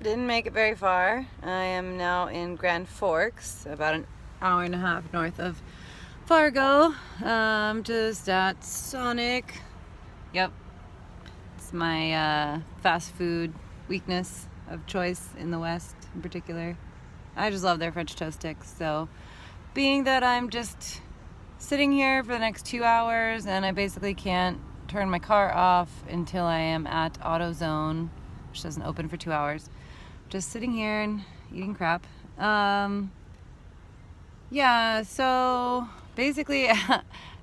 didn't make it very far. I am now in Grand Forks, about an hour and a half north of Fargo. Just at Sonic. Yep, it's my fast food weakness of choice in the West in particular. I just love their French toast sticks. So being that I'm just sitting here for the next 2 hours and I basically can't turn my car off until I am at AutoZone, which doesn't open for 2 hours, just sitting here and eating crap. Yeah, so basically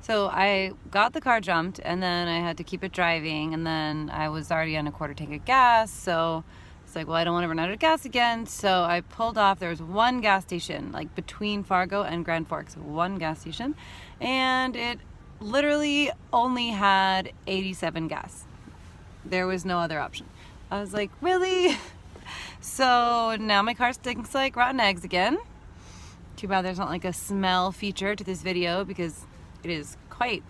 so I got the car jumped and then I had to keep it driving, and then I was already on a quarter tank of gas, so it's like, well, I don't want to run out of gas again. So I pulled off. There was one gas station like between Fargo and Grand Forks, one gas station, and it literally only had 87 gas. There was no other option. I was like, really? So now my car stinks like rotten eggs again. Too bad there's not like a smell feature to this video, because it is quite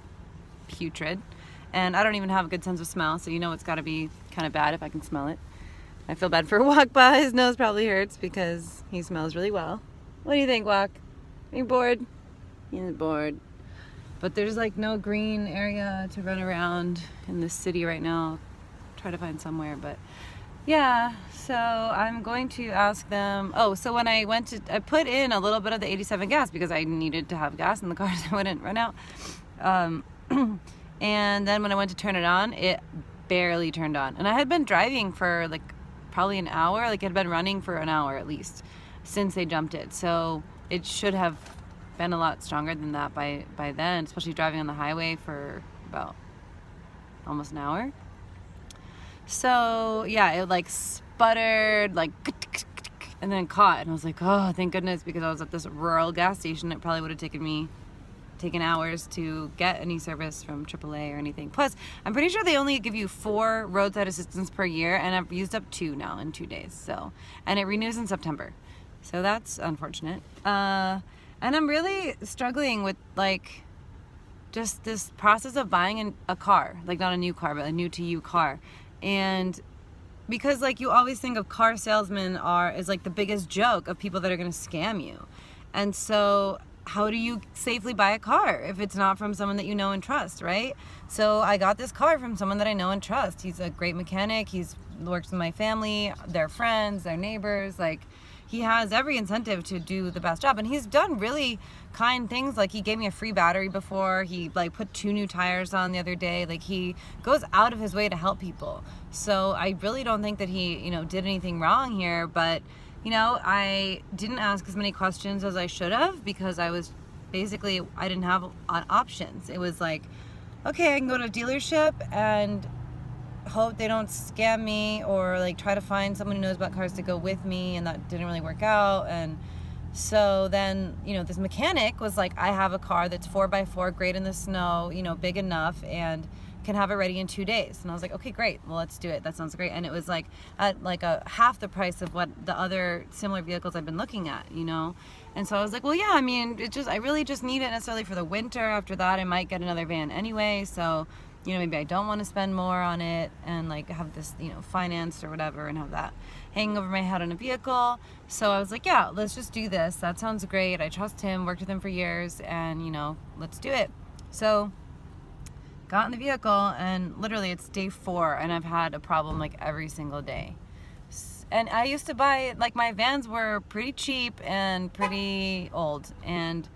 putrid, and I don't even have a good sense of smell, so you know it's got to be kind of bad if I can smell it. I feel bad for Walk By. His nose probably hurts because he smells really well. What do you think, Walk? Are you bored? He's bored. But there's like no green area to run around in this city right now. Try to find somewhere, but yeah, so I'm going to ask them. Oh, so when I put in a little bit of the 87 gas because I needed to have gas in the car so I wouldn't run out. And then when I went to turn it on, it barely turned on. And I had been driving for like probably an hour, like it had been running for an hour at least since they jumped it. So it should have been a lot stronger than that by then, especially driving on the highway for about almost an hour. So yeah, it like sputtered like, and then caught, and I was like, oh, thank goodness, because I was at this rural gas station. It probably would have taken hours to get any service from AAA or anything. Plus, I'm pretty sure they only give you 4 roadside assistance per year, and I've used up 2 now in 2 days. So, and it renews in September. So that's unfortunate. And I'm really struggling with like just this process of buying a car, like not a new car, but a new to you car. And because like you always think of car salesmen is like the biggest joke of people that are going to scam you. And so how do you safely buy a car if it's not from someone that you know and trust, right? So I got this car from someone that I know and trust. He's a great mechanic. He's works with my family, their friends, their neighbors. Like, he has every incentive to do the best job, and he's done really kind things. Like, he gave me a free battery before. He like put 2 new tires on the other day. Like, he goes out of his way to help people. So I really don't think that he, did anything wrong here. But I didn't ask as many questions as I should have, because I didn't have options. It was like, okay, I can go to a dealership and hope they don't scam me, or like try to find someone who knows about cars to go with me, and that didn't really work out. And so then this mechanic was like, I have a car that's 4x4, great in the snow, big enough, and can have it ready in 2 days. And I was like, okay, great, well, let's do it. That sounds great. And it was like at like a half the price of what the other similar vehicles I've been looking at, And so I was like, well, yeah, I mean, I really just need it necessarily for the winter. After that, I might get another van anyway. So maybe I don't want to spend more on it and like have this, financed or whatever, and have that hanging over my head on a vehicle. So I was like, yeah, let's just do this. That sounds great. I trust him, worked with him for years, and let's do it. So got in the vehicle, and literally it's day 4, and I've had a problem like every single day. And I used to buy, like, my vans were pretty cheap and pretty old, and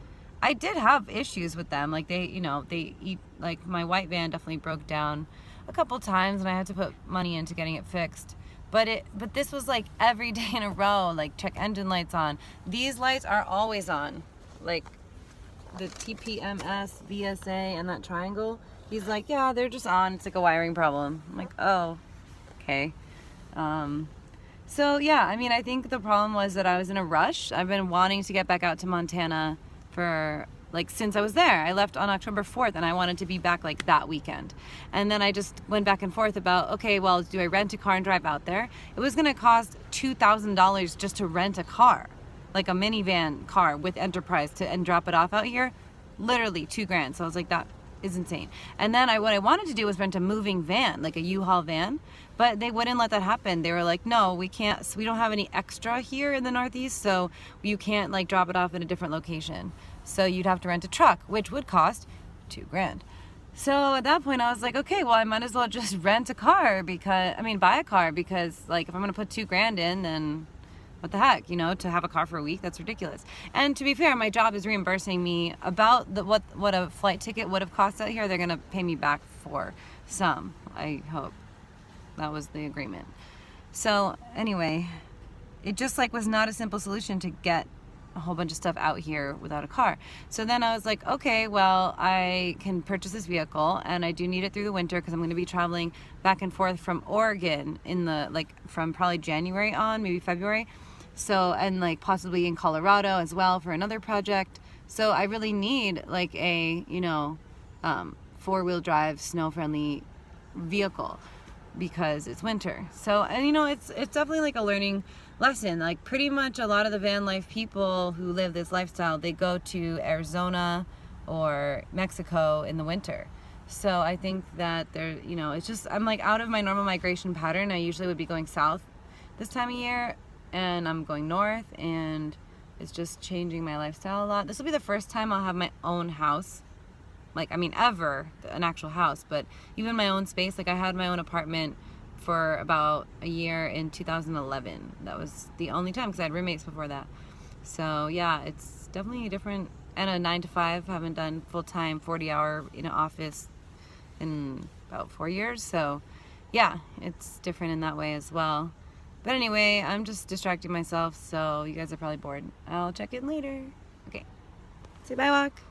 I did have issues with them. Like, they eat, like, my white van definitely broke down a couple times, and I had to put money into getting it fixed. But this was like every day in a row, like, check engine lights on. These lights are always on, like the TPMS, VSA, and that triangle. He's like, yeah, they're just on. It's like a wiring problem. I'm like, oh, okay. So yeah, I mean, I think the problem was that I was in a rush. I've been wanting to get back out to Montana for like since I was there. I left on October 4th, and I wanted to be back like that weekend. And then I just went back and forth about, okay, well, do I rent a car and drive out there? It was going to cost $2,000 just to rent a car, like a minivan car with Enterprise and drop it off out here. Literally $2,000. So I was like, that is insane. And then what I wanted to do was rent a moving van, like a U-Haul van, but they wouldn't let that happen. They were like, no, we can't, we don't have any extra here in the Northeast, so you can't like drop it off in a different location. So you'd have to rent a truck, which would cost $2,000. So at that point I was like, okay, well I might as well just rent a car buy a car, because like if I'm gonna put $2,000 in, then what the heck, you know, to have a car for a week, that's ridiculous. And to be fair, my job is reimbursing me about what a flight ticket would have cost out here. They're gonna pay me back for some, I hope. That was the agreement. So anyway, it just like was not a simple solution to get a whole bunch of stuff out here without a car. So then I was like, okay, well, I can purchase this vehicle, and I do need it through the winter because I'm going to be traveling back and forth from Oregon from probably January on, maybe February. So, and like possibly in Colorado as well for another project. So I really need like a, you know, 4-wheel drive, snow-friendly vehicle because it's winter. So, and you know, it's definitely like a learning lesson. Like pretty much a lot of the van life people who live this lifestyle, they go to Arizona or Mexico in the winter. So I think that you know, it's just, I'm like out of my normal migration pattern. I usually would be going south this time of year, and I'm going north, and it's just changing my lifestyle a lot. This will be the first time I'll have my own house. Like, I mean, ever, an actual house, but even my own space. Like I had my own apartment for about a year in 2011. That was the only time, because I had roommates before that. So yeah, it's definitely different. And a 9 to 5, haven't done full-time 40-hour in an office in about 4 years. So yeah, it's different in that way as well. But anyway, I'm just distracting myself, so you guys are probably bored. I'll check in later. Okay. Say bye, Walk.